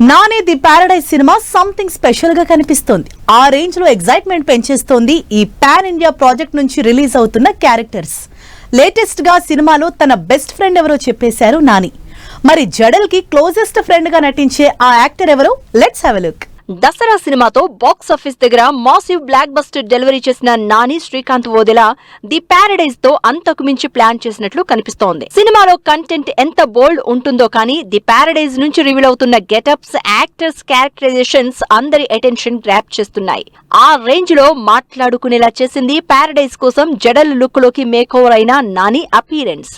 Nani the paradise cinema something special గా కనిపిస్తోంది. ఆ రేంజ్ లో ఎగ్జైట్మెంట్ పెంచేస్తోంది ఈ పాన్ ఇండియా ప్రాజెక్ట్ నుంచి రిలీజ్ అవుతున్న క్యారెక్టర్స్. లేటెస్ట్ గా సినిమాలో తన బెస్ట్ ఫ్రెండ్ ఎవరో చెప్పేశారు నాని. మరి జడల్ కి క్లోజెస్ట్ ఫ్రెండ్ గా నటించే ఆ యాక్టర్ ఎవరో let's have a look. Dasara సినిమాతో బాక్స్ ఆఫీస్ దగ్గర మాసివ్ బ్లాక్ బస్టర్ డెలివరీ చేసిన నాని శ్రీకాంత్ ఓదెలా ది పారడైజ్ తో అంతకు మించి ప్లాన్ చేసినట్లు కనిపిస్తోంది. సినిమాలో కంటెంట్ ఎంత బోల్డ్ ఉంటుందో కానీ ది పారడైజ్ నుంచి రివీల్ అవుతున్న గెటప్స్, యాక్టర్స్, క్యారెక్టరైజేషన్స్ అందరి అటెన్షన్ గ్రాప్ చేస్తున్నాయి. ఆ రేంజ్ లో మాట్లాడుకునేలా చేసింది పారడైజ్ కోసం జడల్ లుక్ లోకి మేకోవర్ అయిన నాని అపీరెన్స్.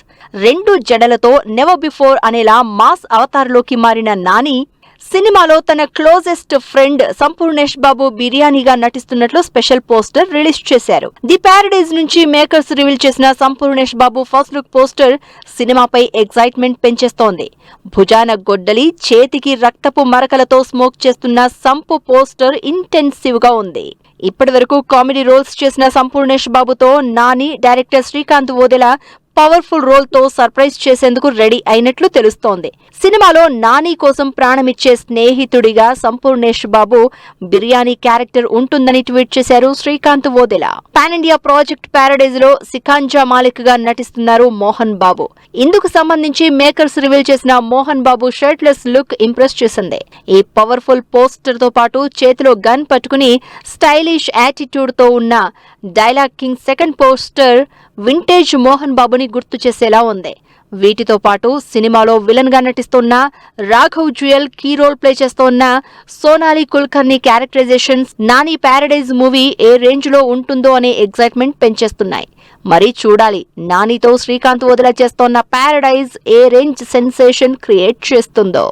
2 జడలతో నెవర్ బిఫోర్ అనేలా మాస్ అవతార్ లోకి మారిన నాని సినిమాలో తన క్లోజెస్ట్ ఫ్రెండ్ సంపూర్ణేష్ బాబు బిర్యానీగా నటిస్తున్నట్లు స్పెషల్ పోస్టర్ రిలీజ్ చేశారు. ది పారడైజ్ నుంచి మేకర్స్ రివీల్ చేసిన Sampoornesh Babu first look poster సినిమాపై ఎగ్జైట్మెంట్ పెంచేస్తోంది. భుజాన గొడ్డలి, చేతికి రక్తపు మరకలతో స్మోక్ చేస్తున్న సంపు పోస్టర్ ఇంటెన్సివ్ గా ఉంది. ఇప్పటి వరకు కామెడీ రోల్స్ చేసిన సంపూర్ణేష్ బాబుతో Nani, director Srikanth Odela powerful role తో సర్ప్రైజ్ చేసేందుకు రెడీ అయినట్లు తెలుస్తోంది. సినిమాలో నాని కోసం ప్రాణమిచ్చే స్నేహితుడిగా సంపూర్ణేష్ బాబు బిర్యానీ క్యారెక్టర్ ఉంటుందని ట్వీట్ చేశారు Srikanth Odela. Pan India project paradise లో సికాంజా మాలిక్ గా నటిస్తున్నారు మోహన్ బాబు. ఇందుకు సంబంధించి మేకర్స్ రివీల్ చేసిన Mohan Babu shirtless look impress చేసింది. ఈ పవర్ఫుల్ పోస్టర్ తో పాటు చేతిలో గన్ పట్టుకుని స్టైలిష్ యాటిట్యూడ్ తో ఉన్న dialogue king second poster vintage Mohan బాబుని గుర్తు చేసేలా ఉంది. వీటితో పాటు సినిమాలో విలన్ గా నటిస్తున్న Raghav Juyal key role play చేస్తోన్న Sonali Kulkarni characterisations Nani Paradise movie ఏ రేంజ్ లో ఉంటుందో అనే ఎగ్జైట్మెంట్ పెంచేస్తున్నాయి. మరి చూడాలి నానితో శ్రీకాంత్ ఓదెలా చేస్తోన్న పారడైజ్ ఏ రేంజ్ సెన్సేషన్ క్రియేట్ చేస్తుందో.